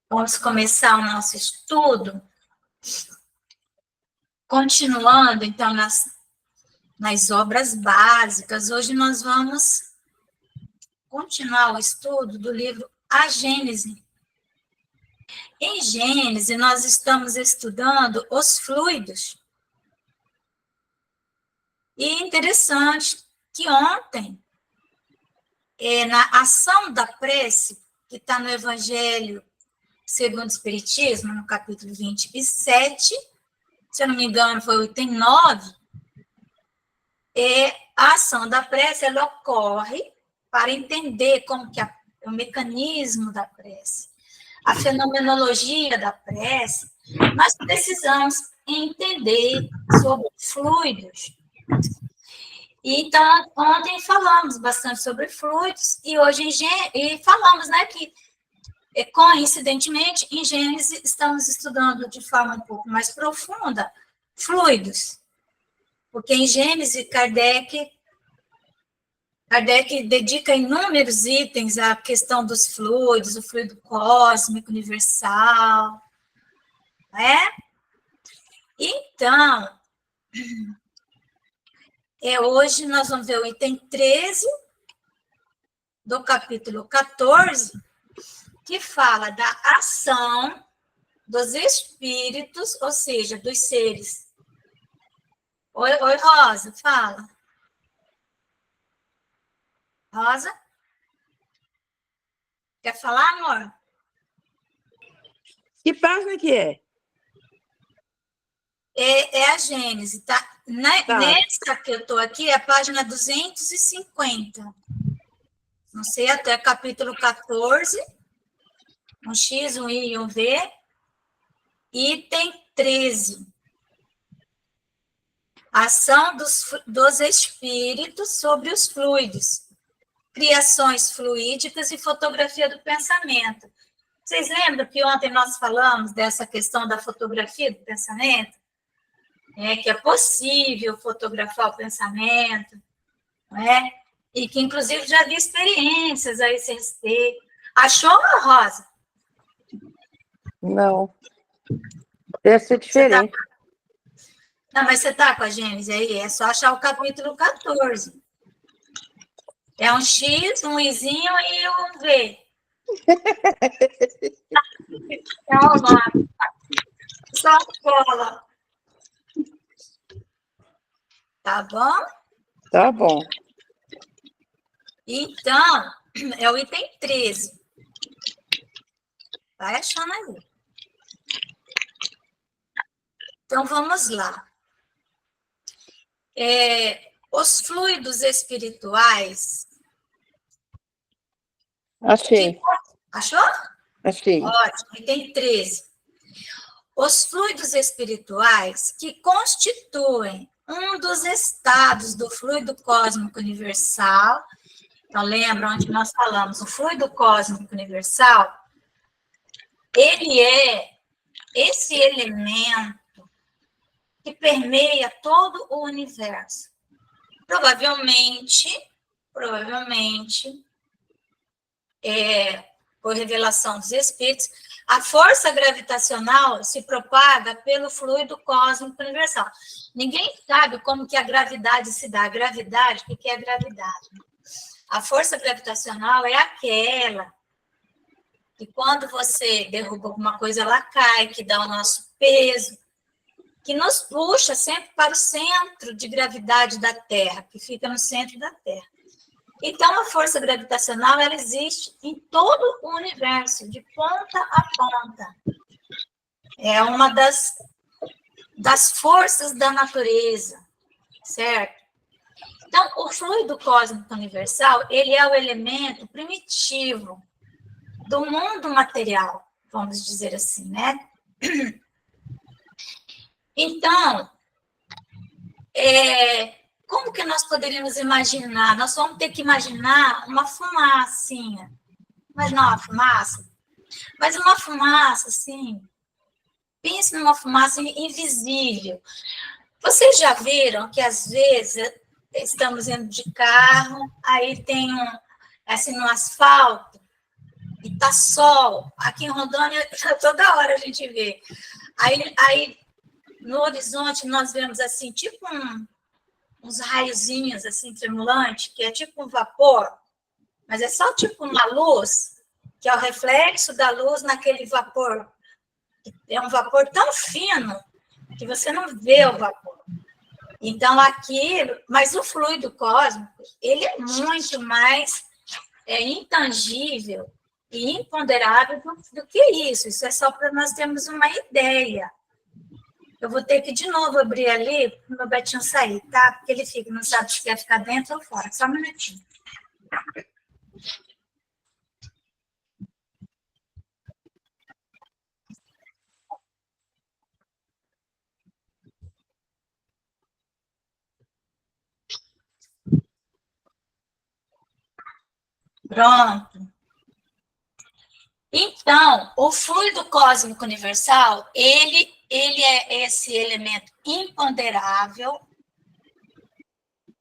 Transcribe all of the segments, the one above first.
Vamos começar o nosso estudo, continuando, então, nas obras básicas. Hoje nós vamos continuar o estudo do livro A Gênese. Em Gênese, nós estamos estudando os fluidos. E é interessante que ontem, na ação da prece, que está no Evangelho segundo o Espiritismo, no capítulo 27, se eu não me engano, foi o item 9, a ação da prece ela ocorre para entender como que o mecanismo da prece, a fenomenologia da prece, nós precisamos entender sobre fluidos. E, então, ontem falamos bastante sobre fluidos, e hoje falamos, né, que, coincidentemente, em Gênesis, estamos estudando de forma um pouco mais profunda fluidos, porque em Gênesis, Kardec dedica inúmeros itens à questão dos fluidos, o fluido cósmico, universal, né? Então, hoje nós vamos ver o item 13 do capítulo 14, que fala da ação dos espíritos, ou seja, dos seres. Oi, Rosa, fala. Rosa? Quer falar, amor? Que página que é? É a Gênese, tá? Tá. Nessa que eu estou aqui, é a página 250. Não sei, até capítulo 14, um X, um I e um V, item 13. Ação dos espíritos sobre os fluidos, criações fluídicas e fotografia do pensamento. Vocês lembram que ontem nós falamos dessa questão da fotografia do pensamento? Que é possível fotografar o pensamento, não é? E que, inclusive, já vi experiências a esse respeito. Achou, Rosa? Não. Deve ser diferente. Não, mas você está com a Gênese aí? É só achar o capítulo 14. É um X, um Izinho e um V. É o nome. Só cola. Tá bom? Tá bom. Então, é o item 13. Vai achando aí. Então, vamos lá. Os fluidos espirituais... Achei. Achou? Achei. Ótimo, item 13. Os fluidos espirituais que constituem um dos estados do fluido cósmico universal. Então, lembra onde nós falamos? O fluido cósmico universal, ele é esse elemento que permeia todo o universo. Provavelmente, por revelação dos espíritos, a força gravitacional se propaga pelo fluido cósmico universal. Ninguém sabe como que a gravidade se dá. A gravidade, o que é a gravidade? A força gravitacional é aquela que quando você derruba alguma coisa, ela cai, que dá o nosso peso, que nos puxa sempre para o centro de gravidade da Terra, que fica no centro da Terra. Então, a força gravitacional, ela existe em todo o universo, de ponta a ponta. É uma das forças da natureza, certo? Então, o fluido cósmico universal, ele é o elemento primitivo do mundo material, vamos dizer assim, né? Então, como que nós poderíamos imaginar? Nós vamos ter que imaginar uma fumacinha. Imaginar uma fumaça? Mas uma fumaça, assim, pense numa fumaça invisível. Vocês já viram que, às vezes, estamos indo de carro, aí tem assim, no asfalto, e tá sol. Aqui em Rondônia, toda hora a gente vê. Aí no horizonte, nós vemos assim, tipo uns raiozinhos assim, tremulantes, que é tipo um vapor, mas é só tipo uma luz, que é o reflexo da luz naquele vapor. É um vapor tão fino que você não vê o vapor. Então, aqui, mas o fluido cósmico, ele é muito mais intangível e imponderável do que isso. Isso é só para nós termos uma ideia. Eu vou ter que, de novo, abrir ali para o meu Betinho sair, tá? Porque ele fica, não sabe se quer ficar dentro ou fora. Só um minutinho. Pronto. Então, o fluido cósmico universal, ele é esse elemento imponderável. O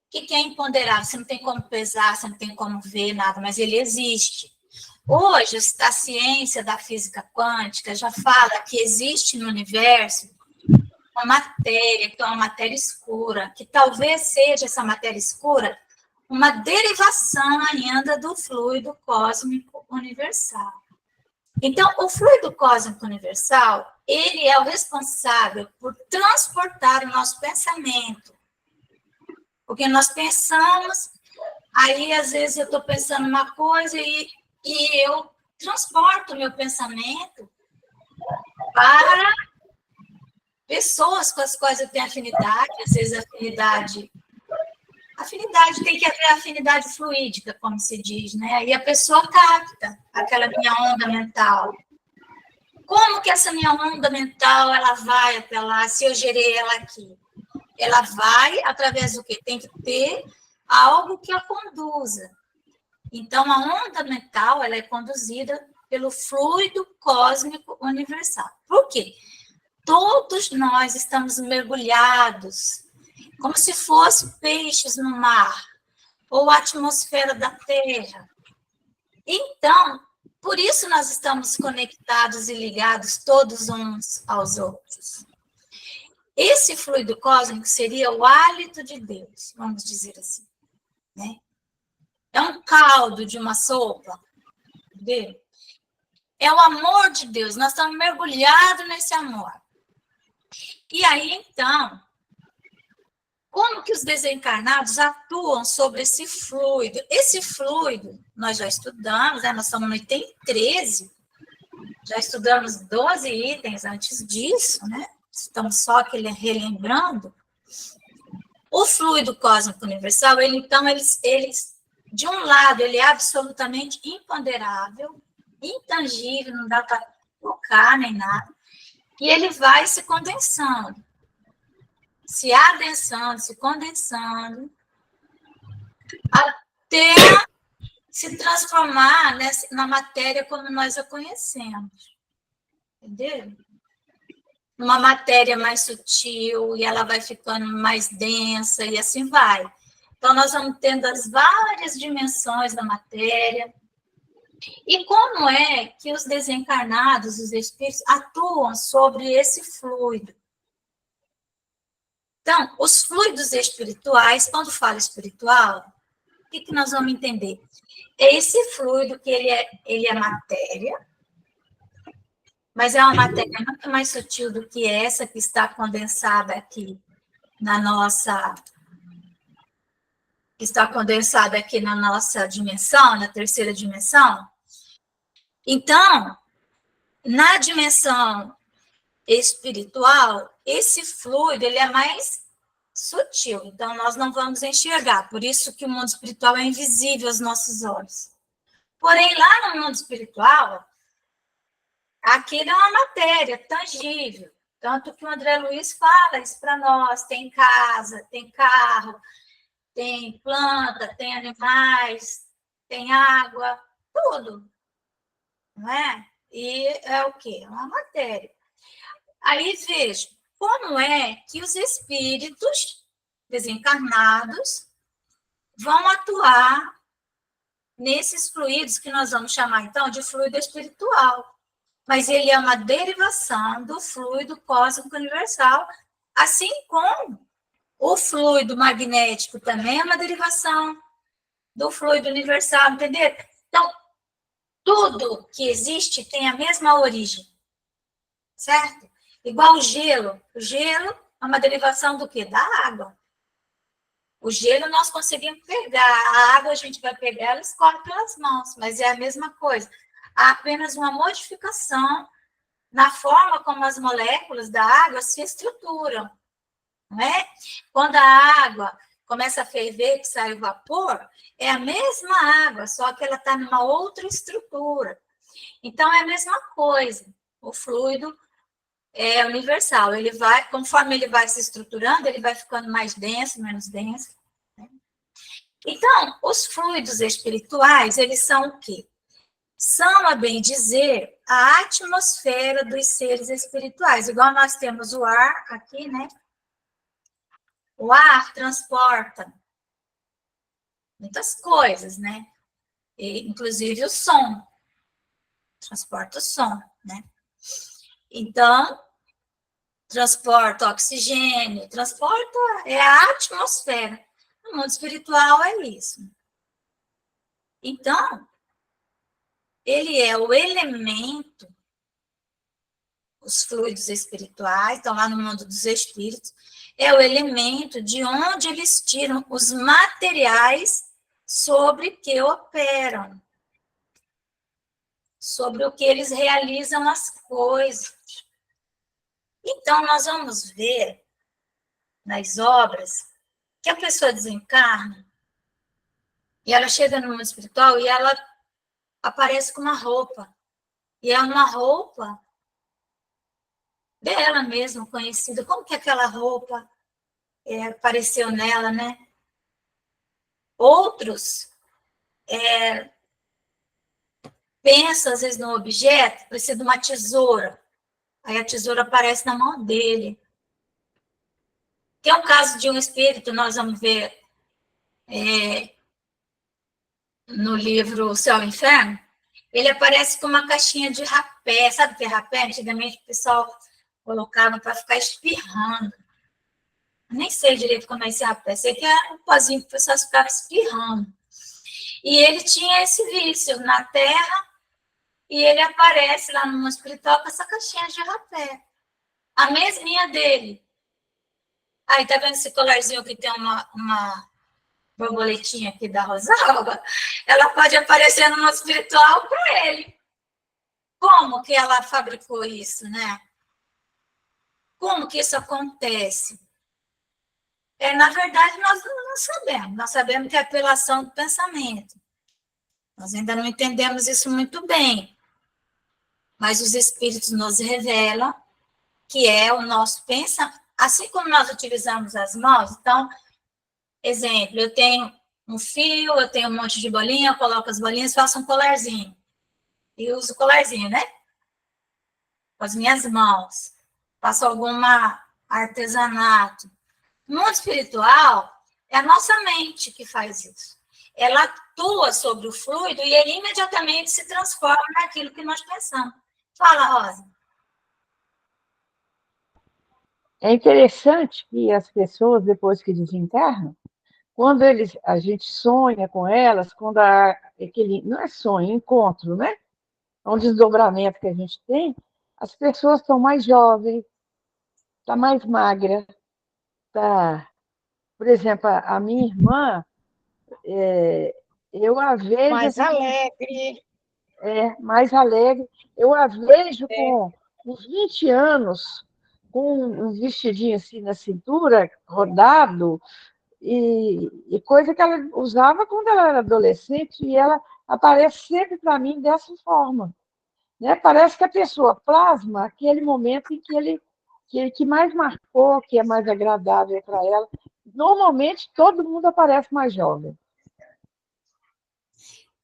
que é imponderável? Você não tem como pesar, você não tem como ver nada, mas ele existe. Hoje, a ciência da física quântica já fala que existe no universo uma matéria, que é uma matéria escura, que talvez seja essa matéria escura uma derivação ainda do fluido cósmico universal. Então, o fluido cósmico universal, ele é o responsável por transportar o nosso pensamento. Porque nós pensamos, aí às vezes eu estou pensando uma coisa e eu transporto o meu pensamento para pessoas com as quais eu tenho afinidade, às vezes afinidade tem que haver afinidade fluídica, como se diz, né? Aí a pessoa capta aquela minha onda mental. Como que essa minha onda mental ela vai até lá, se eu gerei ela aqui? Ela vai através do quê? Tem que ter algo que a conduza. Então, a onda mental ela é conduzida pelo fluido cósmico universal. Por quê? Todos nós estamos mergulhados, como se fossem peixes no mar, ou a atmosfera da Terra. Então, por isso nós estamos conectados e ligados todos uns aos outros. Esse fluido cósmico seria o hálito de Deus, vamos dizer assim, né? É um caldo de uma sopa, entendeu? É o amor de Deus, nós estamos mergulhados nesse amor. E aí, então, como que os desencarnados atuam sobre esse fluido? Esse fluido, nós já estudamos, né? Nós estamos no item 13, já estudamos 12 itens antes disso, né? Estamos só aquele relembrando. O fluido cósmico universal, então, eles, de um lado, ele é absolutamente imponderável, intangível, não dá para tocar nem nada, e ele vai se condensando, se adensando, se condensando, até se transformar na matéria como nós a conhecemos. Entendeu? Uma matéria mais sutil, e ela vai ficando mais densa, e assim vai. Então, nós vamos tendo as várias dimensões da matéria. E como é que os desencarnados, os espíritos, atuam sobre esse fluido? Então, os fluidos espirituais, quando fala espiritual, o que nós vamos entender? É esse fluido que ele é matéria, mas é uma matéria muito mais sutil do que essa que está condensada aqui na nossa dimensão, na terceira dimensão. Então, na dimensão espiritual, esse fluido ele é mais sutil, então nós não vamos enxergar, por isso que o mundo espiritual é invisível aos nossos olhos. Porém, lá no mundo espiritual, aquilo é uma matéria tangível, tanto que o André Luiz fala isso para nós, tem casa, tem carro, tem planta, tem animais, tem água, tudo, não é? E é o quê? É uma matéria. Aí, veja, como é que os espíritos desencarnados vão atuar nesses fluidos que nós vamos chamar, então, de fluido espiritual. Mas ele é uma derivação do fluido cósmico universal, assim como o fluido magnético também é uma derivação do fluido universal, entendeu? Então, tudo que existe tem a mesma origem, certo? Igual o gelo. O gelo é uma derivação do quê? Da água. O gelo nós conseguimos pegar, a água a gente vai pegar, ela escorre pelas mãos, mas é a mesma coisa. Há apenas uma modificação na forma como as moléculas da água se estruturam, né? Quando a água começa a ferver, que sai o vapor, é a mesma água, só que ela está numa outra estrutura. Então, é a mesma coisa. O fluido é universal. Ele vai, conforme ele vai se estruturando, ele vai ficando mais denso, menos denso. Né? Então, os fluidos espirituais, eles são o quê? São, a bem dizer, a atmosfera dos seres espirituais. Igual nós temos o ar aqui, né? O ar transporta muitas coisas, né? E, inclusive o som. Transporta o som, né? Então, transporta oxigênio, transporta é a atmosfera. No mundo espiritual é isso. Então, ele é o elemento, os fluidos espirituais, estão lá no mundo dos espíritos, é o elemento de onde eles tiram os materiais sobre que operam, sobre o que eles realizam as coisas. Então, nós vamos ver nas obras que a pessoa desencarna e ela chega no mundo espiritual e ela aparece com uma roupa. E é uma roupa dela mesma, conhecida. Como que aquela roupa apareceu nela, né? Outros pensam, às vezes, no objeto, precisa de uma tesoura. Aí a tesoura aparece na mão dele. Tem um caso de um espírito, nós vamos ver no livro O Céu e o Inferno, ele aparece com uma caixinha de rapé. Sabe o que é rapé? Antigamente o pessoal colocava para ficar espirrando. Eu nem sei direito como é esse rapé. Sei que é um pozinho que o pessoal ficava espirrando. E ele tinha esse vício na Terra e ele aparece lá no mundo espiritual com essa caixinha de rapé. A mesminha dele. Aí, tá vendo esse colarzinho que tem uma borboletinha aqui da Rosalba? Ela pode aparecer no mundo espiritual para ele. Como que ela fabricou isso, né? Como que isso acontece? Na verdade, nós não sabemos. Nós sabemos que é pela ação do pensamento. Nós ainda não entendemos isso muito bem. Mas os espíritos nos revelam que é o nosso pensamento. Assim como nós utilizamos as mãos, então, exemplo, eu tenho um fio, eu tenho um monte de bolinha, eu coloco as bolinhas, faço um colarzinho. E uso o colarzinho, né? Com as minhas mãos. Faço alguma artesanato. No mundo espiritual, é a nossa mente que faz isso. Ela atua sobre o fluido e ele imediatamente se transforma naquilo que nós pensamos. Fala, Rosa. É interessante que as pessoas, depois que desencarnam, quando a gente sonha com elas, quando há aquele, não é sonho, é encontro, né? É um desdobramento que a gente tem, as pessoas estão mais jovens, está mais magra, tá. Por exemplo, a minha irmã, eu a vejo Mais assim, alegre. mais alegre, eu a vejo com uns 20 anos, com um vestidinho assim na cintura, rodado, e coisa que ela usava quando ela era adolescente, e ela aparece sempre para mim dessa forma. Né? Parece que a pessoa plasma aquele momento em que mais marcou, que é mais agradável para ela. Normalmente, todo mundo aparece mais jovem.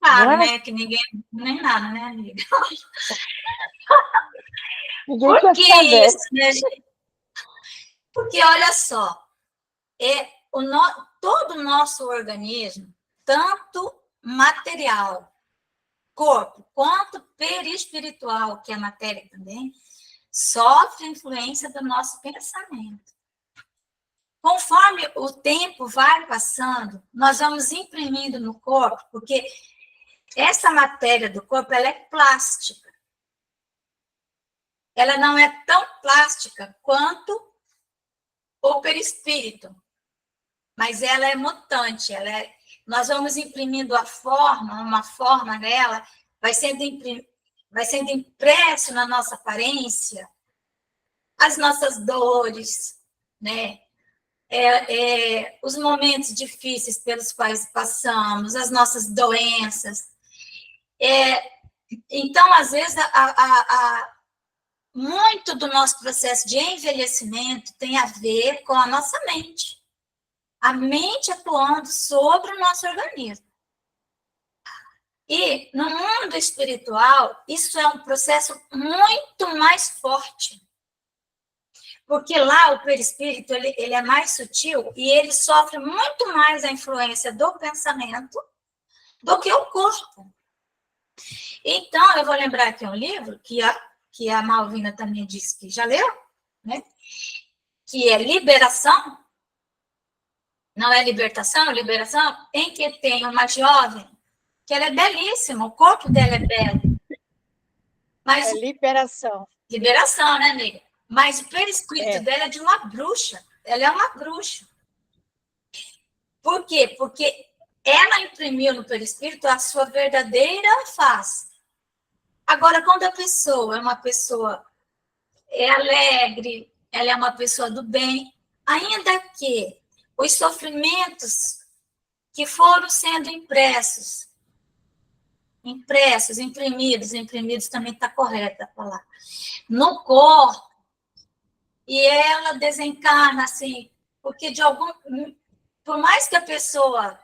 Claro, Não é? né? Que ninguém nem nada, né, amiga? Ninguém Por quer que ficar velho. isso, né, gente? Porque, olha só, todo o nosso organismo, tanto material, corpo, quanto perispiritual, que é a matéria também, sofre influência do nosso pensamento. Conforme o tempo vai passando, nós vamos imprimindo no corpo, porque essa matéria do corpo, ela é plástica. Ela não é tão plástica quanto o perispírito, mas ela é mutante, nós vamos imprimindo uma forma nela, vai sendo impresso na nossa aparência, as nossas dores, né? Os momentos difíceis pelos quais passamos, as nossas doenças. Então, às vezes, muito do nosso processo de envelhecimento tem a ver com a nossa mente. A mente atuando sobre o nosso organismo. E no mundo espiritual, isso é um processo muito mais forte. Porque lá o perispírito ele é mais sutil e ele sofre muito mais a influência do pensamento do que o corpo. Então, eu vou lembrar aqui um livro que a Malvina também disse que já leu, né? Que é Liberação. Não é libertação, é liberação, em que tem uma jovem, que ela é belíssima, o corpo dela é belo. Mas é liberação. Liberação, né, amiga? Mas o perispírito dela é de uma bruxa. Ela é uma bruxa. Por quê? Porque ela imprimiu no perispírito a sua verdadeira face. Agora, quando a pessoa é uma pessoa alegre, ela é uma pessoa do bem, ainda que os sofrimentos que foram sendo imprimidos também está correta a palavra, no corpo, e ela desencarna assim, porque por mais que a pessoa,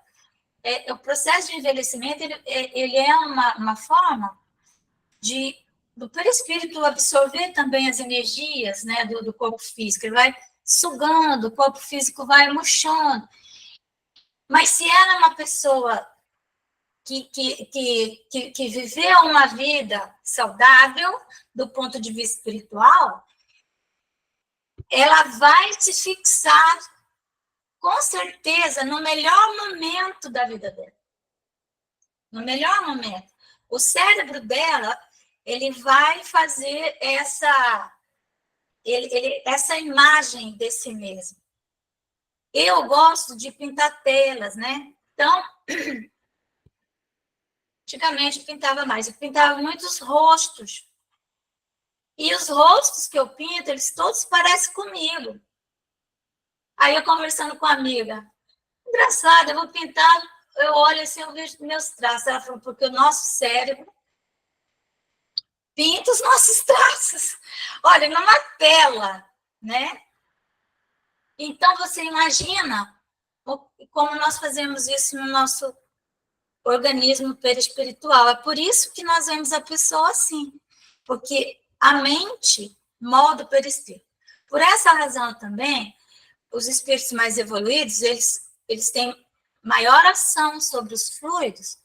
o processo de envelhecimento, ele é uma forma do perispírito absorver também as energias, né, do corpo físico, ele vai sugando, o corpo físico vai murchando. Mas se ela é uma pessoa que viveu uma vida saudável, do ponto de vista espiritual, ela vai se fixar, com certeza, no melhor momento da vida dela. No melhor momento. O cérebro dela, ele vai fazer essa imagem de si mesmo. Eu gosto de pintar telas, né? Então, antigamente eu pintava mais, eu pintava muitos rostos. E os rostos que eu pinto, eles todos parecem comigo. Aí eu conversando com a amiga, engraçado, eu vou pintar, eu olho assim, eu vejo meus traços. Ela falou, porque o nosso cérebro pinta os nossos traços. Olha, numa tela, né? Então, você imagina como nós fazemos isso no nosso organismo perispiritual. É por isso que nós vemos a pessoa assim, porque a mente molda o perispírito. Por essa razão também, os espíritos mais evoluídos, eles têm maior ação sobre os fluidos,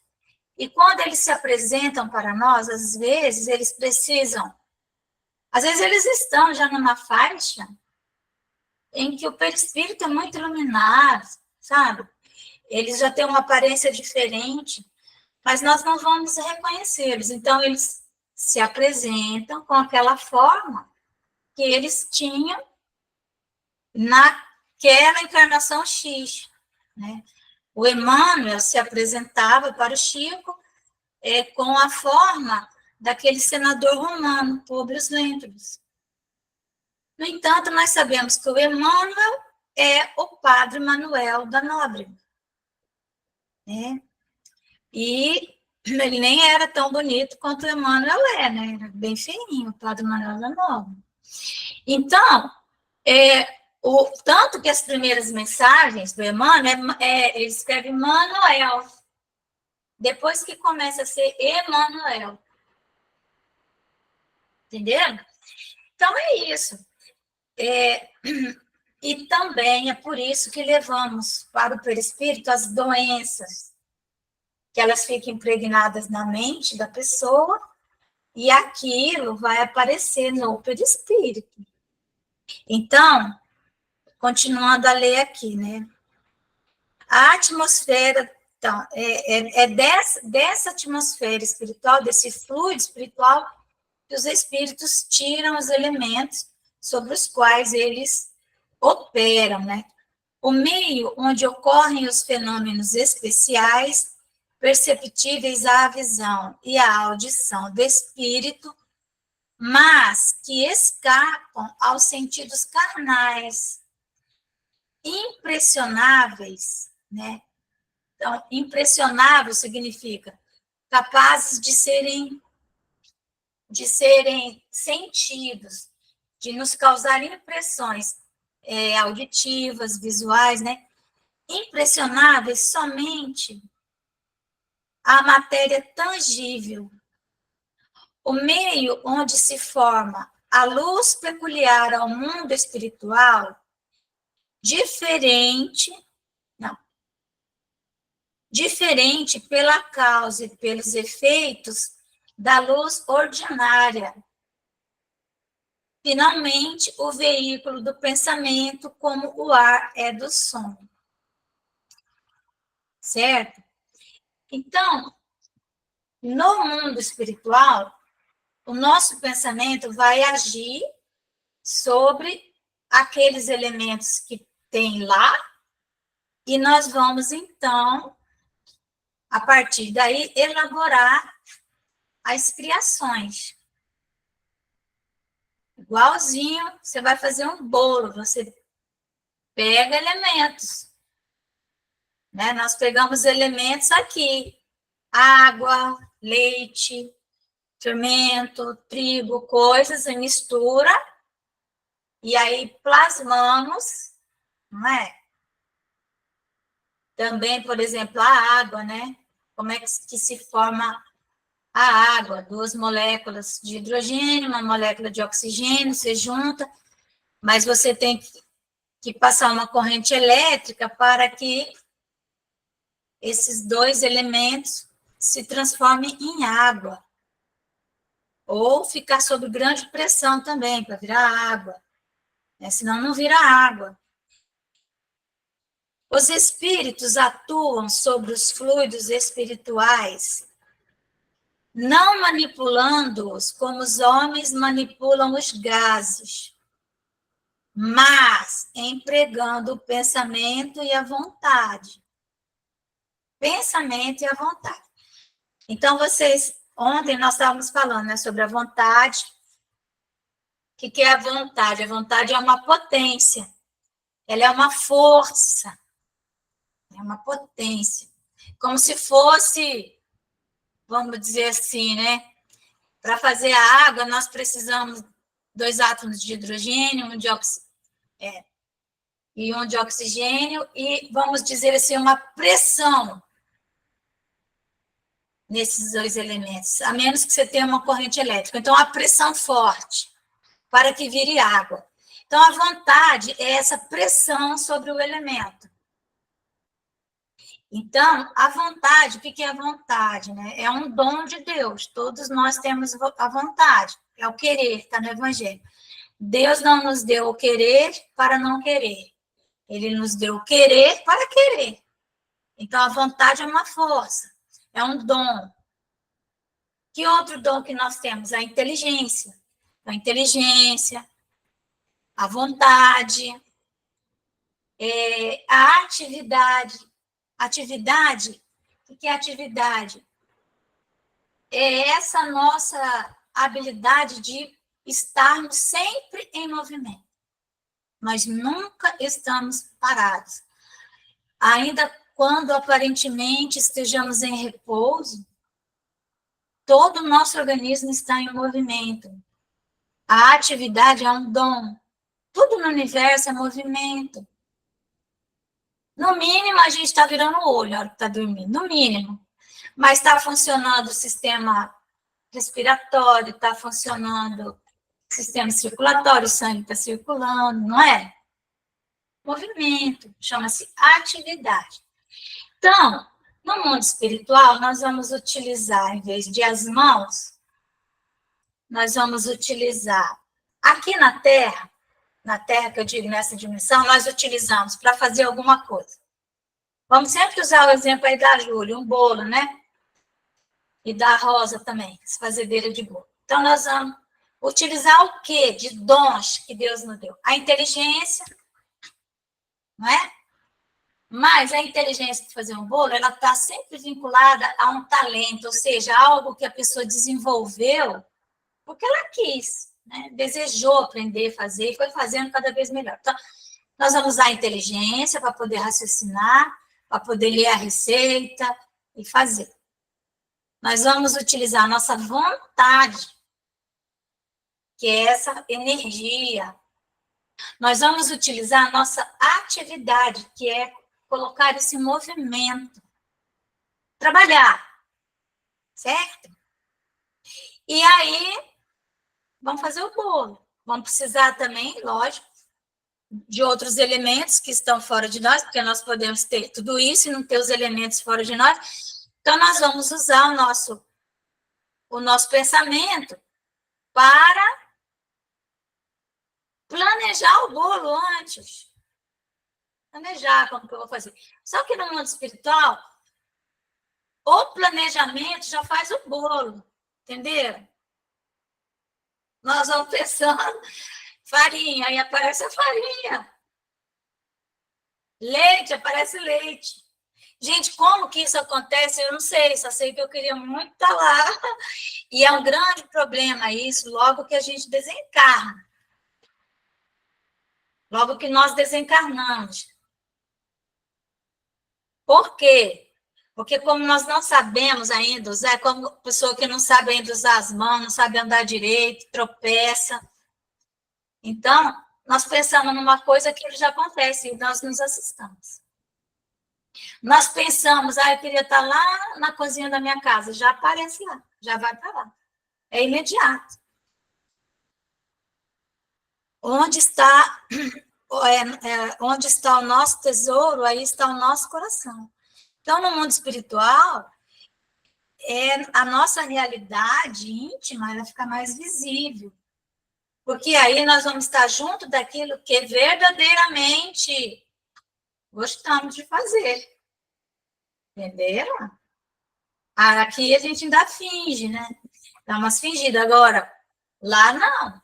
e quando eles se apresentam para nós, às vezes eles estão já numa faixa em que o perispírito é muito iluminado, sabe? Eles já têm uma aparência diferente, mas nós não vamos reconhecê-los. Então, eles se apresentam com aquela forma que eles tinham naquela encarnação X, né? O Emmanuel se apresentava para o Chico com a forma daquele senador romano, Públio Lentulus. No entanto, nós sabemos que o Emmanuel é o padre Manuel da Nóbrega, né? E ele nem era tão bonito quanto o Emmanuel né? Era bem feinho, o padre Manuel da Nóbrega. Então, tanto que as primeiras mensagens do Emmanuel, ele escreve Manuel, depois que começa a ser Emmanuel. Entenderam? Então, é isso. E também é por isso que levamos para o perispírito as doenças. que elas ficam impregnadas na mente da pessoa, e aquilo vai aparecer no perispírito. Então, continuando a ler aqui, né? A atmosfera, então, dessa atmosfera espiritual, desse fluido espiritual, que os espíritos tiram os elementos sobre os quais eles operam, né? O meio onde ocorrem os fenômenos especiais, perceptíveis à visão e à audição do espírito, mas que escapam aos sentidos carnais, impressionáveis, né? Então, impressionável significa capazes de serem sentidos, de nos causar impressões auditivas, visuais, né? Impressionáveis somente a matéria tangível, o meio onde se forma a luz peculiar ao mundo espiritual, diferente pela causa e pelos efeitos da luz ordinária. Finalmente, o veículo do pensamento, como o ar é do som. Certo? Então, no mundo espiritual, o nosso pensamento vai agir sobre aqueles elementos que tem lá, e nós vamos, então, a partir daí, elaborar as criações. Igualzinho, você vai fazer um bolo, você pega elementos, né? Nós pegamos elementos aqui, água, leite, fermento, trigo, coisas, e mistura, e aí plasmamos, não é? Também, por exemplo, a água, né? Como é que se forma a água? 2 moléculas de hidrogênio, uma molécula de oxigênio, você junta, mas você tem que passar uma corrente elétrica para que esses 2 elementos se transformem em água. Ou ficar sob grande pressão também, para virar água, né? Senão não vira água. Os espíritos atuam sobre os fluidos espirituais, não manipulando-os como os homens manipulam os gases, mas empregando o pensamento e a vontade. Pensamento e a vontade. Então, ontem nós estávamos falando, né, sobre a vontade. O que é a vontade? A vontade é uma potência, ela é uma força, é uma potência. Como se fosse, vamos dizer assim, né? Para fazer a água, nós precisamos 2 átomos de hidrogênio, e um de oxigênio, e vamos dizer assim, uma pressão nesses 2 elementos, a menos que você tenha uma corrente elétrica. Então, a pressão forte para que vire água. Então, a vontade é essa pressão sobre o elemento. Então, a vontade, o que é a vontade? Né? É um dom de Deus, todos nós temos a vontade, é o querer, está no Evangelho. Deus não nos deu o querer para não querer, Ele nos deu o querer para querer. Então, a vontade é uma força, é um dom. Que outro dom que nós temos? A inteligência. A inteligência, a vontade, a atividade. Atividade, o que é atividade? É essa nossa habilidade de estarmos sempre em movimento. Nós nunca estamos parados. Ainda quando aparentemente estejamos em repouso, todo o nosso organismo está em movimento. A atividade é um dom. Tudo no universo é movimento. No mínimo, a gente está virando o olho na hora que está dormindo, no mínimo. Mas está funcionando o sistema respiratório, está funcionando o sistema circulatório, o sangue está circulando, não é? Movimento, chama-se atividade. Então, No mundo espiritual, nós vamos utilizar, em vez de as mãos, nós vamos utilizar aqui na Terra que eu digo nessa dimensão, nós utilizamos para fazer alguma coisa. Vamos sempre usar o exemplo aí da Júlia, um bolo, né? E da Rosa também, fazedeira de bolo. Então, nós vamos utilizar o quê? De dons que Deus nos deu? A inteligência, não é? Mas a inteligência de fazer um bolo, ela está sempre vinculada a um talento, ou seja, algo que a pessoa desenvolveu porque ela quis, né? Desejou aprender a fazer e foi fazendo cada vez melhor. Então, nós vamos usar a inteligência para poder raciocinar, para poder ler a receita e fazer. Nós vamos utilizar a nossa vontade, que é essa energia. Nós vamos utilizar a nossa atividade, que é colocar esse movimento. Trabalhar, certo? E aí, vamos fazer o bolo. Vamos precisar também, lógico, de outros elementos que estão fora de nós, porque nós podemos ter tudo isso e não ter os elementos fora de nós. Então, nós vamos usar o nosso pensamento para planejar o bolo antes. Planejar como que eu vou fazer. Só que no mundo espiritual, o planejamento já faz o bolo, entenderam? Nós vamos pensando, farinha, aí aparece a farinha. Leite, aparece leite. Gente, como que isso acontece? Eu não sei, só sei que eu queria muito estar lá. E é um grande problema isso, logo que a gente desencarna. Logo que nós desencarnamos. Por quê? Porque como nós não sabemos ainda usar, como pessoa que não sabe ainda usar as mãos, não sabe andar direito, tropeça. Então, nós pensamos numa coisa que já acontece e nós nos assustamos. Nós pensamos, eu queria estar lá na cozinha da minha casa, já aparece lá, já vai para lá. É imediato. Onde está o nosso tesouro, aí está o nosso coração. Então, no mundo espiritual, a nossa realidade íntima ela fica mais visível. Porque aí nós vamos estar junto daquilo que verdadeiramente gostamos de fazer. Entenderam? Aqui a gente ainda finge, né? Dá umas fingidas. Agora, lá não.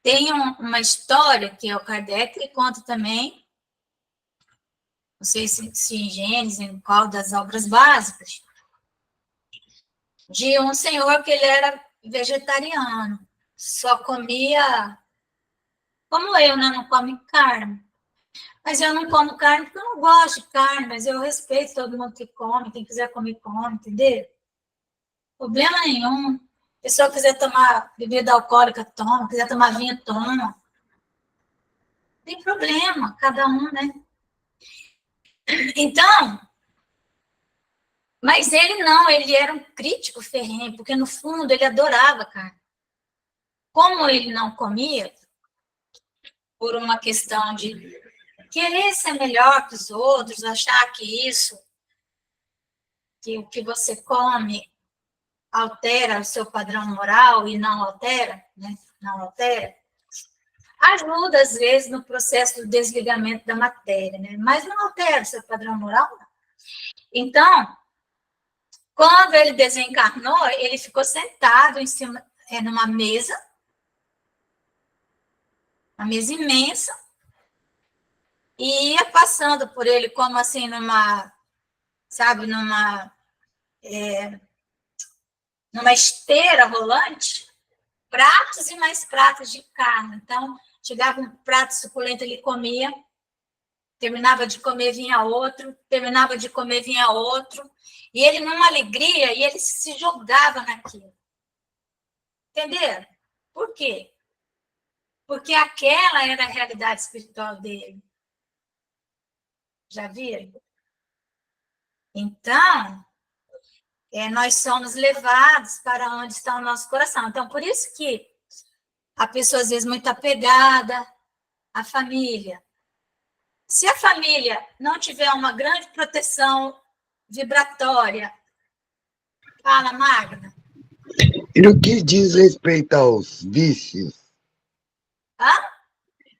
Tem uma história que é o Kardec que conta também, não sei se em Gênesis, em qual das obras básicas, de um senhor que ele era vegetariano, só comia, como eu, né? Não come carne. Mas eu não como carne porque eu não gosto de carne, mas eu respeito todo mundo que come, quem quiser comer, come, entendeu? Problema nenhum. Se a pessoa quiser tomar bebida alcoólica, toma. Quiser tomar vinho, toma. Não tem problema, cada um, né? Então, mas ele não, ele era um crítico ferrenho, porque no fundo ele adorava carne. Como ele não comia, por uma questão de querer ser melhor que os outros, achar que isso, que o que você come altera o seu padrão moral e não altera, né? Não altera. Ajuda, às vezes, no processo do desligamento da matéria, né? Mas não altera o seu padrão moral, não. Então, quando ele desencarnou, ele ficou sentado em cima, numa mesa, uma mesa imensa, e ia passando por ele como assim numa, sabe, numa esteira rolante, pratos e mais pratos de carne. Então, chegava um prato suculento, ele comia, terminava de comer, vinha outro, terminava de comer, vinha outro, e ele numa alegria, e ele se jogava naquilo. Entenderam? Por quê? Porque aquela era a realidade espiritual dele. Já viram? Então, nós somos levados para onde está o nosso coração. Então, por isso que a pessoa, às vezes, muito apegada à família. Se a família não tiver uma grande proteção vibratória. Fala, Magna. E no que diz respeito aos vícios? Hã?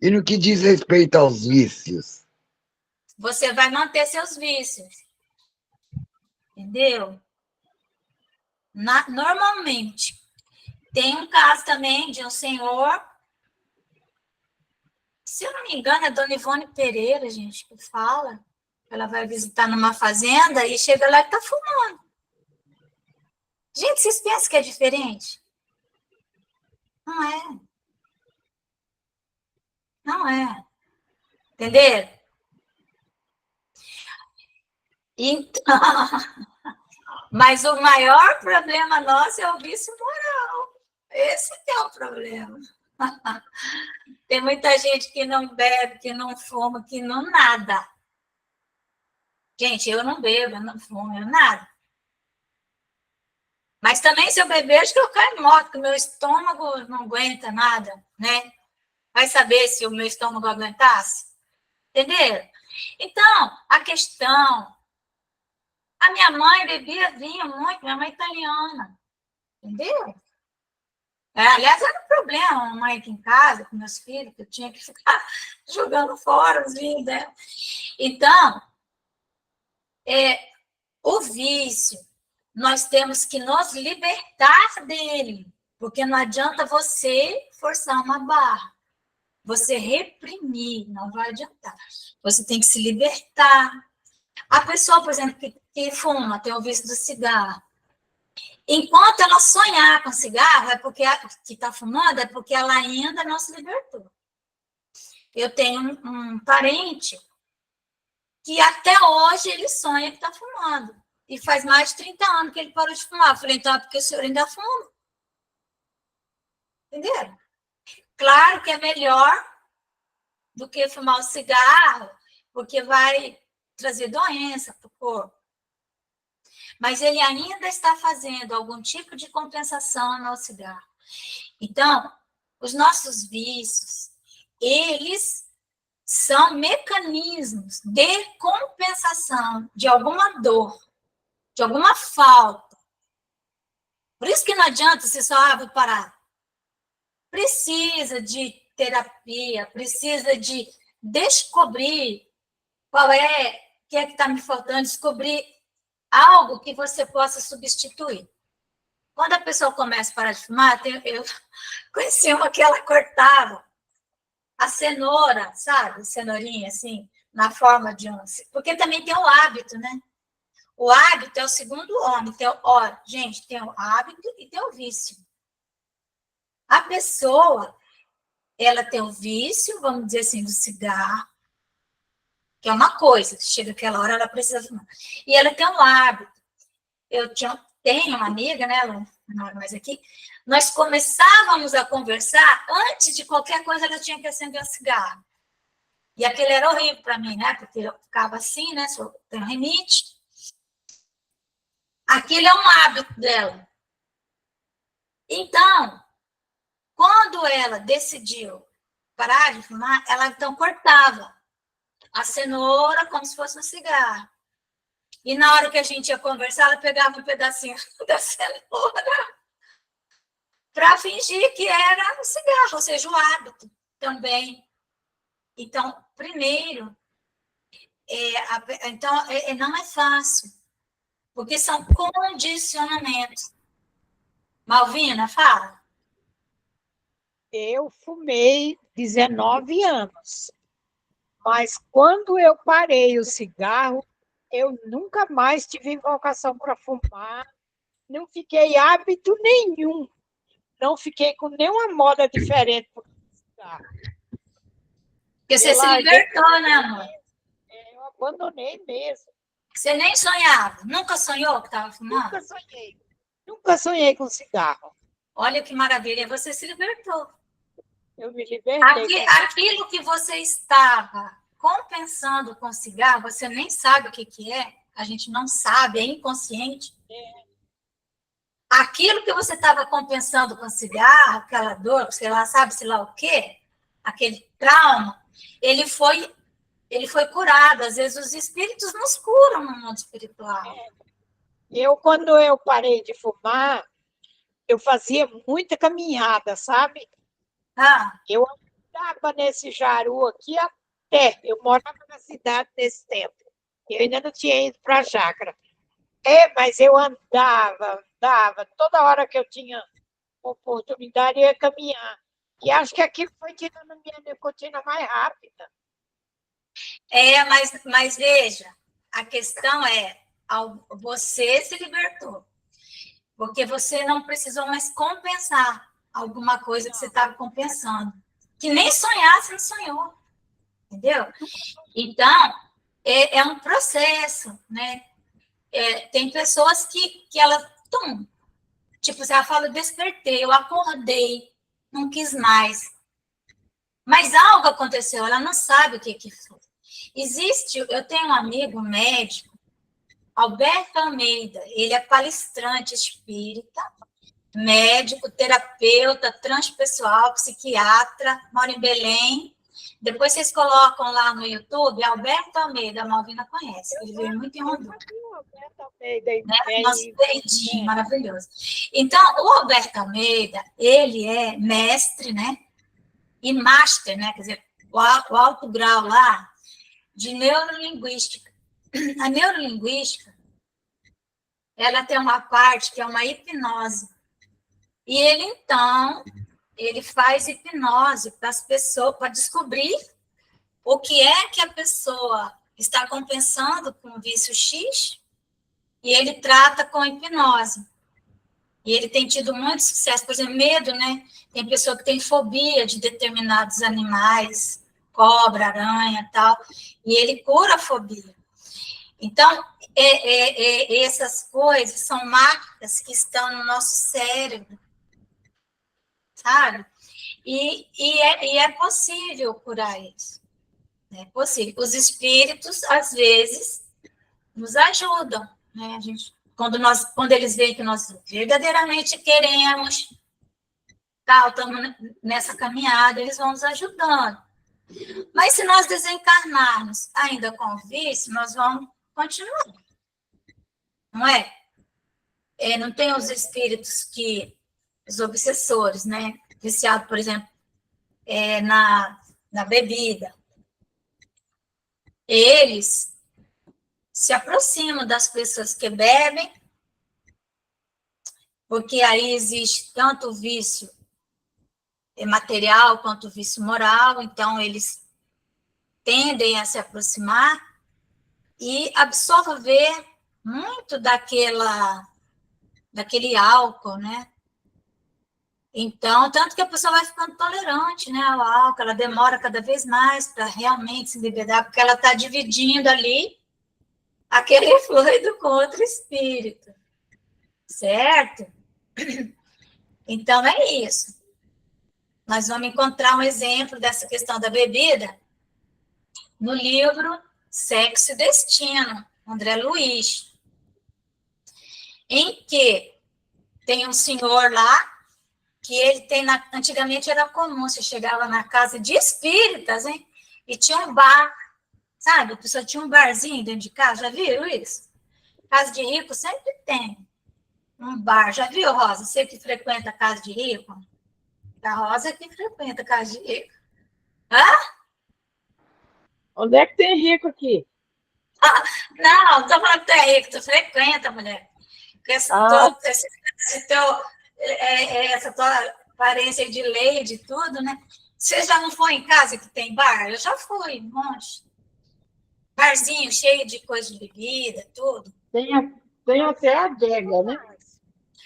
E no que diz respeito aos vícios? Você vai manter seus vícios. Entendeu? Normalmente. Tem um caso também de um senhor, se eu não me engano, é Dona Ivone Pereira, gente, que fala. Ela vai visitar numa fazenda e chega lá e está fumando. Gente, vocês pensam que é diferente? Não é. Não é. Entenderam? Então, mas o maior problema nosso é o vício moral. Esse que é o problema. Tem muita gente que não bebe, que não fuma, que não nada. Gente, eu não bebo, eu não fumo, eu nada. Mas também, se eu beber, acho que eu caio morto, porque o meu estômago não aguenta nada, né? Vai saber se o meu estômago aguentasse? Entenderam? Então, a questão... A minha mãe bebia vinho muito, minha mãe é italiana. Entendeu? Aliás, era um problema, a mãe aqui em casa, com meus filhos, que eu tinha que ficar jogando fora os vinhos dela. Então, o vício, nós temos que nos libertar dele, porque não adianta você forçar uma barra, você reprimir, não vai adiantar. Você tem que se libertar. A pessoa, por exemplo, que fuma, tem o vício do cigarro, enquanto ela sonhar com cigarro, é porque que está fumando, é porque ela ainda não se libertou. Eu tenho um parente que até hoje ele sonha que está fumando. E faz mais de 30 anos que ele parou de fumar. Eu falei, então é porque o senhor ainda fuma. Entenderam? Claro que é melhor do que fumar o cigarro, porque vai trazer doença para o corpo. Mas ele ainda está fazendo algum tipo de compensação no cigarro. Então, os nossos vícios, eles são mecanismos de compensação de alguma dor, de alguma falta. Por isso que não adianta você só vou parar. Precisa de terapia, precisa de descobrir qual é, o que é que está me faltando, descobrir algo que você possa substituir. Quando a pessoa começa a parar de fumar, eu conheci uma que ela cortava a cenoura, sabe? Cenourinha, assim, na forma de um... Porque também tem o hábito, né? O hábito é o segundo homem. Gente, tem o hábito e tem o vício. A pessoa, ela tem o vício, vamos dizer assim, do cigarro, que é uma coisa, chega aquela hora, ela precisa fumar. E ela tem um hábito. Tenho uma amiga, né, ela não mora mais aqui, nós começávamos a conversar, antes de qualquer coisa ela tinha que acender um cigarro. E aquele era horrível para mim, né, porque eu ficava assim, né, tenho rinite. Aquilo é um hábito dela. Então, quando ela decidiu parar de fumar, ela então cortava a cenoura como se fosse um cigarro. E na hora que a gente ia conversar, ela pegava um pedacinho da cenoura para fingir que era um cigarro, ou seja, o hábito também. Então, primeiro, não é fácil, porque são condicionamentos. Malvina, fala. Eu fumei 19 anos, mas quando eu parei o cigarro, eu nunca mais tive vocação para fumar, não fiquei hábito nenhum, não fiquei com nenhuma moda diferente por cigarro. Porque você se libertou, né, amor? Eu abandonei mesmo. Você nem sonhava? Nunca sonhou que estava fumando? Nunca sonhei. Nunca sonhei com cigarro. Olha que maravilha, você se libertou. Eu me libertei. Aquilo que você estava compensando com cigarro, você nem sabe o que é, a gente não sabe, é inconsciente. Aquilo que você estava compensando com cigarro, aquela dor, sei lá, sabe, sei lá o quê, aquele trauma, ele foi ele foi curado. Às vezes os espíritos nos curam no mundo espiritual. Quando eu parei de fumar, eu fazia muita caminhada, sabe? Ah, Eu andava nesse Jaru aqui até. Eu morava na cidade nesse tempo. Eu ainda não tinha ido para a chácara. Mas eu andava. Toda hora que eu tinha oportunidade, eu ia caminhar. E acho que aquilo foi tirando a minha nicotina mais rápida. mas veja, a questão é, você se libertou, porque você não precisou mais compensar alguma coisa que você estava compensando, que nem sonhar, você não sonhou, entendeu? Então, é um processo, né? Tem pessoas que elas, tipo, você fala, despertei, eu acordei, não quis mais. Mas algo aconteceu, ela não sabe o que foi. Eu tenho um amigo médico, Alberto Almeida, ele é palestrante espírita, médico, terapeuta, transpessoal, psiquiatra, mora em Belém. Depois vocês colocam lá no YouTube, Alberto Almeida, a Malvina conhece, ele veio muito em Rondônia. Alberto Almeida, Né? Nosso queridinho, maravilhoso. Então, o Alberto Almeida, ele é mestre, né? E master, né? Quer dizer, o alto grau lá de neurolinguística. A neurolinguística, ela tem uma parte que é uma hipnose. E ele, então, ele faz hipnose para as pessoas, para descobrir o que é que a pessoa está compensando com o vício X, e ele trata com hipnose. E ele tem tido muito sucesso. Por exemplo, medo, né? Tem pessoa que tem fobia de determinados animais, cobra, aranha e tal, e ele cura a fobia. Então, essas coisas são marcas que estão no nosso cérebro, sabe? E é possível curar isso. É possível. Os espíritos, às vezes, nos ajudam, né? A gente, quando eles veem que nós verdadeiramente queremos, estamos nessa caminhada, eles vão nos ajudando. Mas se nós desencarnarmos ainda com o vício, nós vamos continuar. Não é? Não tem os espíritos os obsessores, né? Viciado, por exemplo, na bebida. Eles se aproximam das pessoas que bebem, porque aí existe tanto o vício material quanto o vício moral, então eles tendem a se aproximar e absorver muito daquele álcool, né? Então, tanto que a pessoa vai ficando tolerante, né, ao álcool, ela demora cada vez mais para realmente se liberar, porque ela está dividindo ali aquele fluido com outro espírito, certo? Então, é isso. Nós vamos encontrar um exemplo dessa questão da bebida no livro Sexo e Destino, André Luiz, em que tem um senhor lá, que ele tem, antigamente era comum, você chegava na casa de espíritas, hein? E tinha um bar, sabe? A pessoa tinha um barzinho dentro de casa, já viram isso? Casa de rico sempre tem um bar. Já viu, Rosa? Você que frequenta a casa de rico? A Rosa que frequenta a casa de rico. Hã? Onde é que tem rico aqui? Não estou falando que tu é rico, tu frequenta, mulher. Essa tua aparência de lei, de tudo, né? Você já não foi em casa que tem bar? Eu já fui, um monte. Barzinho cheio de coisa de bebida, tudo. Tem até a adega, né?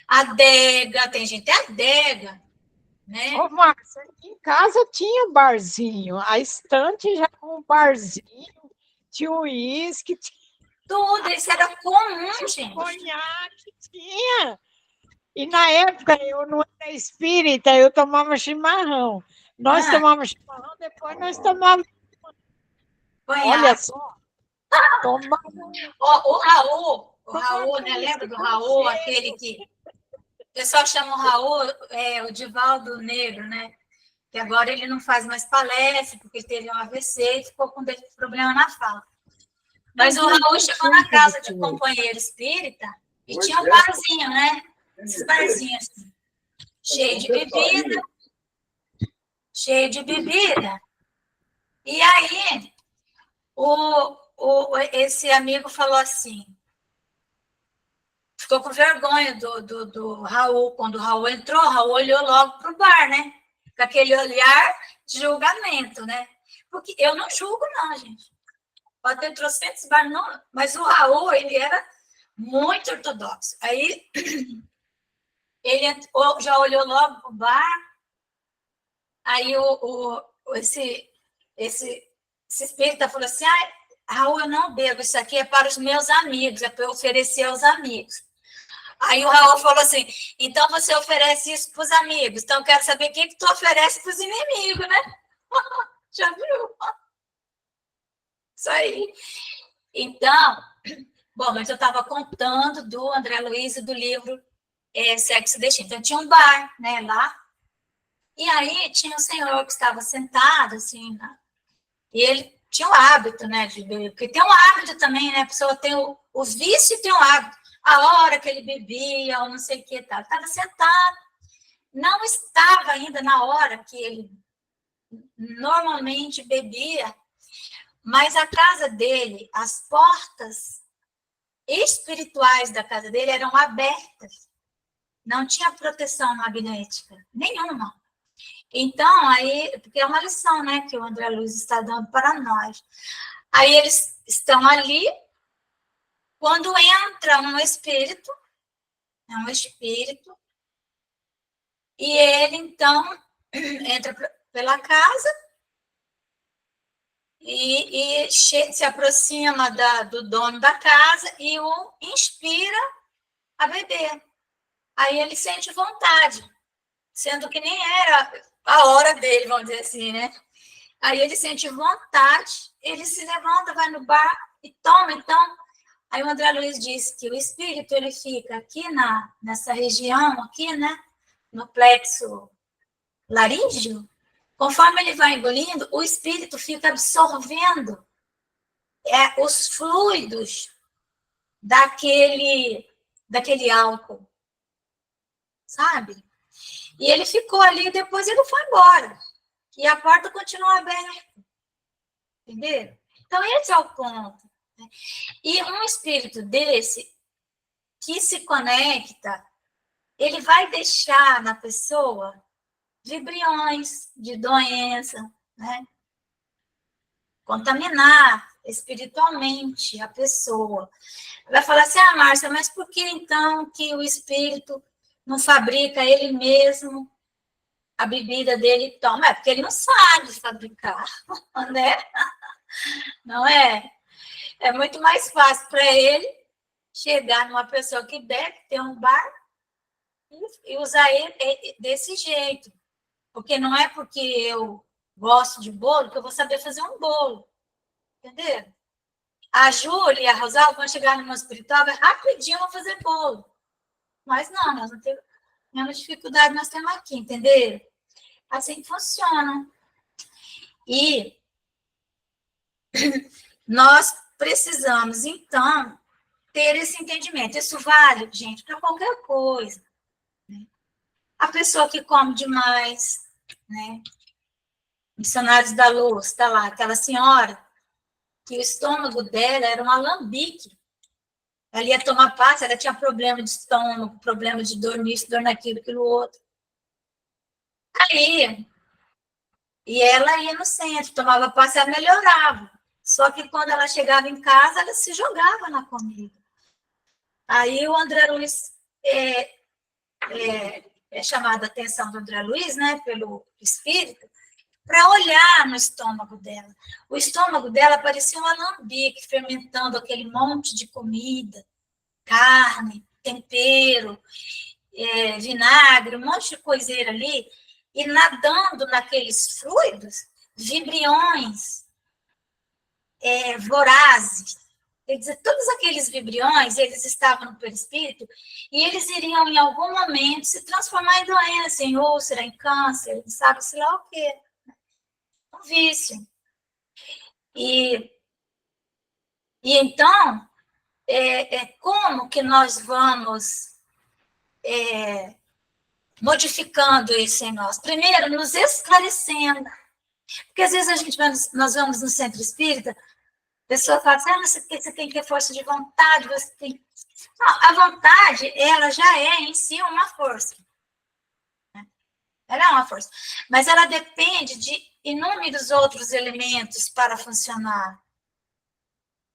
Adega, tem gente adega, né? Ô, Márcia, em casa tinha um barzinho, a estante já com um barzinho, tinha uísque, Tudo, isso era comum, gente. conhaque, tinha. E na época eu não era espírita, eu tomava chimarrão. Nós tomávamos chimarrão, depois nós tomávamos. Olha só. Tomava. O Raul, né? Lembra do Raul, aquele que. O pessoal chama o Raul, o Divaldo Negro, né? que agora ele não faz mais palestra, porque ele teve um AVC e ficou com problema na fala. Mas o Raul chegou na casa de companheiro espírita e tinha um barzinho, né? Esses barzinhos assim, cheio de bebida. E aí, esse amigo falou assim, ficou com vergonha do Raul. Quando o Raul entrou, o Raul olhou logo para o bar, né? Com aquele olhar de julgamento, né? Porque eu não julgo, não, gente. Pode ter trocentos bar, não, mas o Raul, ele era muito ortodoxo. Aí, ele já olhou logo para o bar, aí esse espírita falou assim, Raul, eu não bebo, isso aqui é para os meus amigos, é para eu oferecer aos amigos. Aí o Raul falou assim, então você oferece isso para os amigos, então eu quero saber o que tu oferece para os inimigos, né? Já viu? Isso aí. Então, bom, mas eu estava contando do André Luiz e do livro Sexo e Destino. Então, tinha um bar, né, lá, e aí tinha um senhor que estava sentado, assim, e ele tinha o hábito, né, de beber, porque tem um hábito também, né, a pessoa tem o vício e tem o hábito. A hora que ele bebia, ou não sei o que tal. Estava sentado, não estava ainda na hora que ele normalmente bebia, mas a casa dele, as portas espirituais da casa dele eram abertas, não tinha proteção magnética, nenhuma. Então, aí, porque é uma lição, né, que o André Luiz está dando para nós. Aí eles estão ali, quando entra um espírito, e ele, então, entra pela casa e se aproxima do dono da casa e o inspira a beber. Aí ele sente vontade, sendo que nem era a hora dele, vamos dizer assim, né? Aí ele sente vontade, ele se levanta, vai no bar e toma, então. Aí o André Luiz disse que o espírito, ele fica aqui nessa região, aqui, né? No plexo laríngeo, conforme ele vai engolindo, o espírito fica absorvendo os fluidos daquele álcool, sabe? E ele ficou ali, depois ele foi embora. E a porta continuou aberta. Entendeu? Então, esse é o ponto. E um espírito desse, que se conecta, ele vai deixar na pessoa vibriões de doença, né? Contaminar espiritualmente a pessoa. Vai falar assim, Márcia, mas por que então que o espírito não fabrica ele mesmo a bebida dele e toma? É porque ele não sabe fabricar, né? Não é? É muito mais fácil para ele chegar numa pessoa que bebe, ter um bar e usar ele desse jeito. Porque não é porque eu gosto de bolo que eu vou saber fazer um bolo. Entendeu? A Júlia e a Rosalba vão chegar no meu espiritual, rapidinho vão fazer bolo. Mas não, nós não temos nenhuma dificuldade, nós temos aqui, entendeu? Assim que funciona. E nós precisamos, então, ter esse entendimento. Isso vale, gente, para qualquer coisa. Né? A pessoa que come demais, né? Missionários da Luz, está lá, aquela senhora, que o estômago dela era um alambique. Ela ia tomar passe, ela tinha problema de estômago, problema de dor nisso, dor naquilo, aquilo outro. Aí, e ela ia no centro, tomava passe, ela melhorava. Só que quando ela chegava em casa, ela se jogava na comida. Aí o André Luiz é chamada a atenção do André Luiz, né, pelo espírito, para olhar no estômago dela. O estômago dela parecia um alambique, fermentando aquele monte de comida, carne, tempero, vinagre, um monte de coiseira ali, e nadando naqueles fluidos, vibriões vorazes, Quer dizer, todos aqueles vibriões, eles estavam no perispírito e eles iriam, em algum momento, se transformar em doença, em úlcera, em câncer, sabe-se lá o quê. Um vício. E então, como que nós vamos modificando isso em nós? Primeiro, nos esclarecendo. Porque às vezes nós vamos no centro espírita, a pessoa fala assim, mas você tem que ter força de vontade, você tem... Não, a vontade, ela já é em si uma força. Ela é uma força. Mas ela depende de inúmeros outros elementos para funcionar.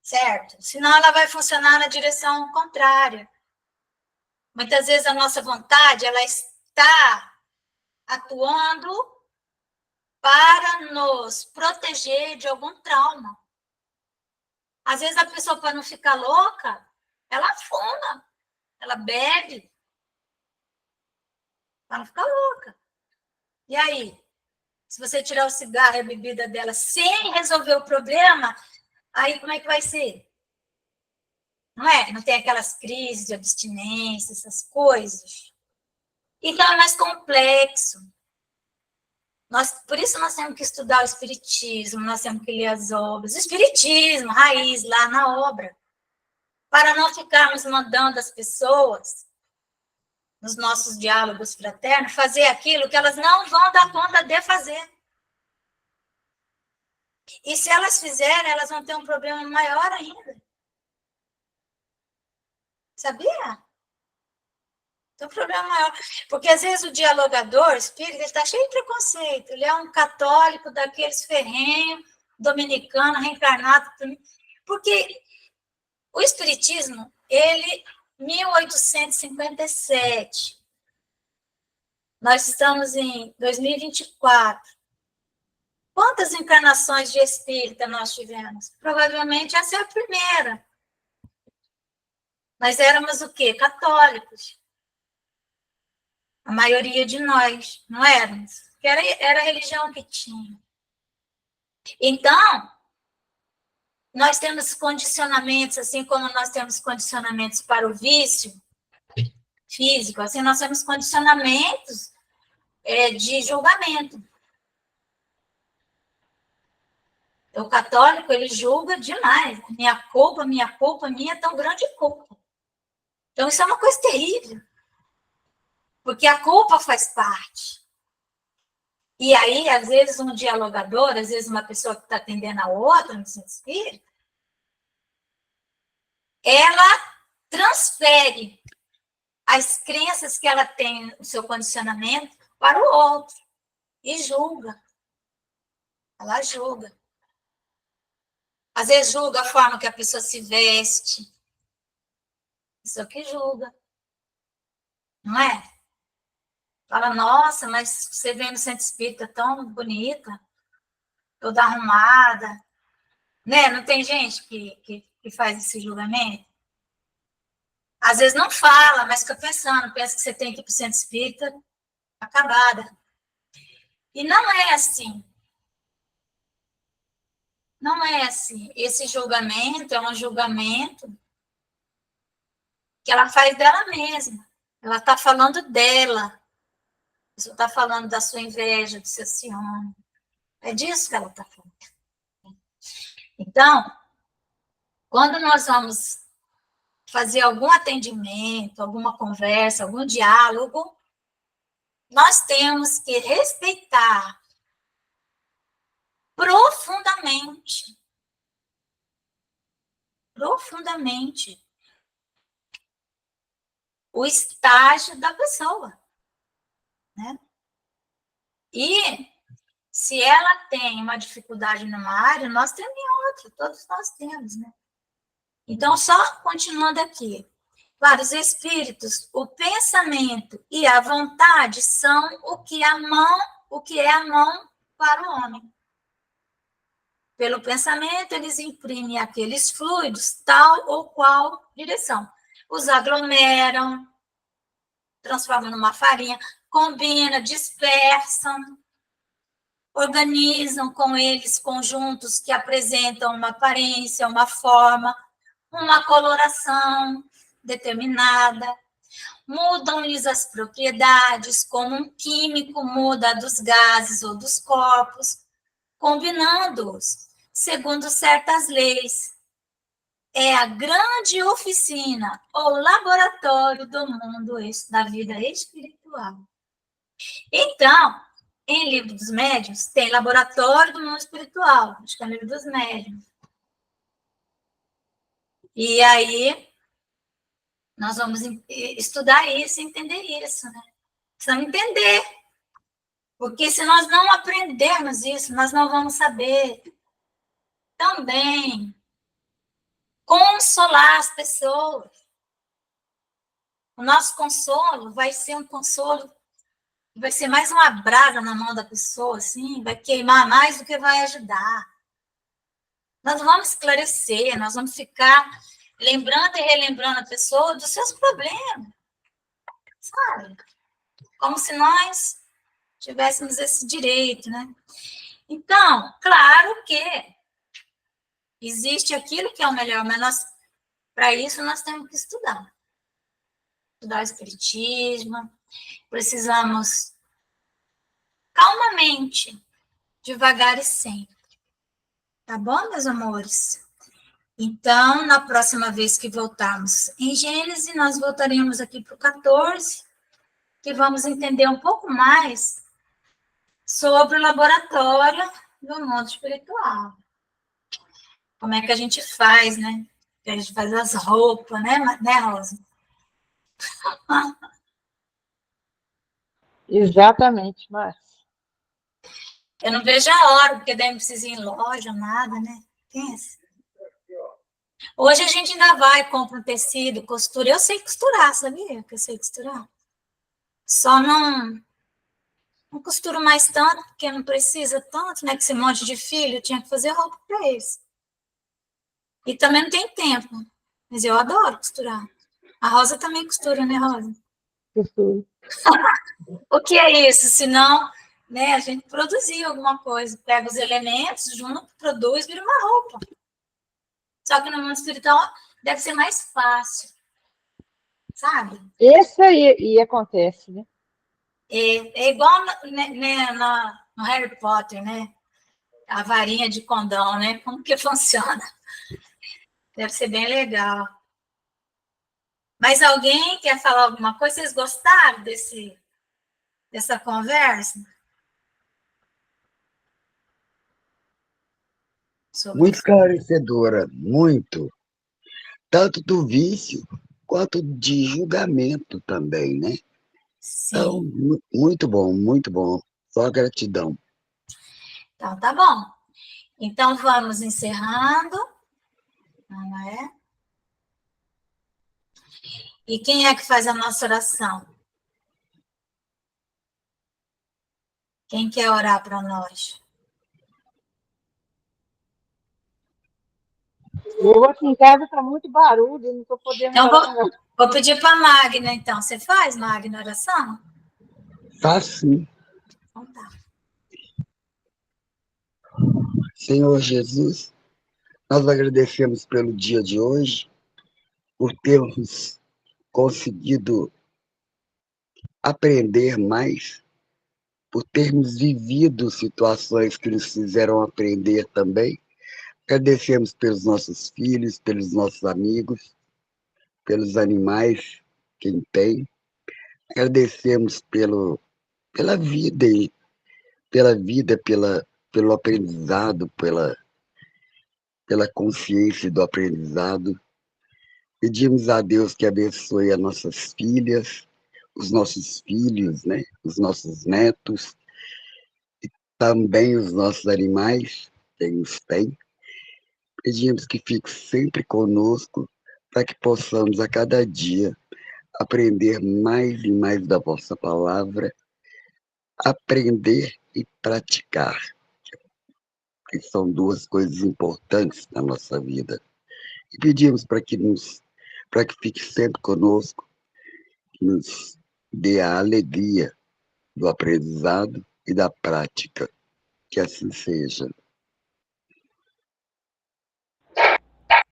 Certo? Senão ela vai funcionar na direção contrária. Muitas vezes a nossa vontade, ela está atuando para nos proteger de algum trauma. Às vezes a pessoa, para não ficar louca, ela fuma, ela bebe, para não ficar louca. E aí? Se você tirar o cigarro e a bebida dela sem resolver o problema, aí como é que vai ser? Não é? Não tem aquelas crises de abstinência, essas coisas. Então é mais complexo. Por isso nós temos que estudar o espiritismo, nós temos que ler as obras. O espiritismo, raiz, lá na obra. Para não ficarmos mandando as pessoas, nos nossos diálogos fraternos, fazer aquilo que elas não vão dar conta de fazer. E se elas fizerem, elas vão ter um problema maior ainda. Sabia? Tem um problema maior. Porque, às vezes, o dialogador espírita está cheio de preconceito. Ele é um católico daqueles ferrenhos, dominicano, reencarnado. Porque o espiritismo, ele, 1857. Nós estamos em 2024. Quantas encarnações de espírita nós tivemos? Provavelmente essa é a primeira. Nós éramos o quê? Católicos. A maioria de nós, não éramos? Porque era a religião que tinha. Então, nós temos condicionamentos, assim como nós temos condicionamentos para o vício físico, assim nós temos condicionamentos de julgamento. O católico, ele julga demais. Minha culpa é tão grande culpa. Então, isso é uma coisa terrível. Porque a culpa faz parte. E aí, às vezes, um dialogador, às vezes uma pessoa que está atendendo a outra no centro espírita, ela transfere as crenças que ela tem no seu condicionamento para o outro. E julga. Ela julga. Às vezes julga a forma que a pessoa se veste. Isso é que julga. Não é? Fala, nossa, mas você vem no centro espírita tão bonita, toda arrumada. Né? Não tem gente que faz esse julgamento? Às vezes não fala, mas fica pensando, pensa que você tem que ir para o centro espírita acabada. E não é assim. Não é assim. Esse julgamento é um julgamento que ela faz dela mesma. Ela está falando dela. Você está falando da sua inveja, do seu ciúme. É disso que ela está falando. Então, quando nós vamos fazer algum atendimento, alguma conversa, algum diálogo, nós temos que respeitar profundamente o estágio da pessoa, né? E se ela tem uma dificuldade numa área, nós temos em outra, todos nós temos, né? Então, só continuando aqui. Para os espíritos, o pensamento e a vontade são o que é a mão para o homem. Pelo pensamento, eles imprimem aqueles fluidos, tal ou qual direção. Os aglomeram, transformam numa farinha, combinam, dispersam, organizam com eles conjuntos que apresentam uma aparência, uma forma, uma coloração determinada, mudam-lhes as propriedades, como um químico muda dos gases ou dos corpos, combinando-os segundo certas leis. É a grande oficina ou laboratório do mundo da vida espiritual. Então, em Livro dos Médiuns, tem Laboratório do Mundo Espiritual, acho que é o Livro dos Médiuns. E aí, nós vamos estudar isso e entender isso, né? Precisamos entender. Porque se nós não aprendermos isso, nós não vamos saber também consolar as pessoas. O nosso consolo vai ser um consolo, vai ser mais uma brasa na mão da pessoa, assim, vai queimar mais do que vai ajudar. Nós vamos esclarecer, nós vamos ficar lembrando e relembrando a pessoa dos seus problemas, sabe? Como se nós tivéssemos esse direito, né? Então, claro que existe aquilo que é o melhor, mas para isso nós temos que estudar. Estudar o Espiritismo, precisamos calmamente, devagar e sempre. Tá bom, meus amores? Então, na próxima vez que voltarmos em Gênesis, nós voltaremos aqui para o 14, que vamos entender um pouco mais sobre o laboratório do mundo espiritual. Como é que a gente faz, né? Que a gente faz as roupas, né, Rosa? Exatamente, Márcia. Eu não vejo a hora, porque daí não precisa ir em loja, nada, né? Pensa. Hoje a gente ainda vai, compra um tecido, costura. Eu sei costurar, sabia que eu sei costurar? Só não costuro mais tanto, porque não precisa tanto, né? Que esse monte de filho, eu tinha que fazer roupa para eles. E também não tem tempo. Mas eu adoro costurar. A Rosa também costura, né, Rosa? Costuro. O que é isso? Senão, né, a gente produzir alguma coisa. Pega os elementos, junta, produz, vira uma roupa. Só que no mundo espiritual deve ser mais fácil. Sabe? Esse aí acontece, né? É igual no Harry Potter, né? A varinha de condão, né? Como que funciona? Deve ser bem legal. Mas alguém quer falar alguma coisa? Vocês gostaram dessa conversa? Muito esclarecedora, muito. Tanto do vício quanto de julgamento também, né? Sim. Então, muito bom, muito bom. Só gratidão. Então, tá bom. Então, vamos encerrando. Não é? E quem é que faz a nossa oração? Quem quer orar para nós? Eu aqui em casa está muito barulho, não estou podendo Então, orar. vou pedir para a Magna, então. Você faz, Magna, oração? Faz sim. Então tá. Senhor Jesus, nós agradecemos pelo dia de hoje, por termos conseguido aprender mais, por termos vivido situações que nos fizeram aprender também. Agradecemos pelos nossos filhos, pelos nossos amigos, pelos animais, quem tem. Agradecemos pela vida, pelo aprendizado, pela consciência do aprendizado. Pedimos a Deus que abençoe as nossas filhas, os nossos filhos, né? Os nossos netos, e também os nossos animais, quem os tem. Pedimos que fique sempre conosco, para que possamos a cada dia aprender mais e mais da vossa palavra, aprender e praticar, que são duas coisas importantes na nossa vida. E pedimos para que fique sempre conosco, que nos dê a alegria do aprendizado e da prática. Que assim seja.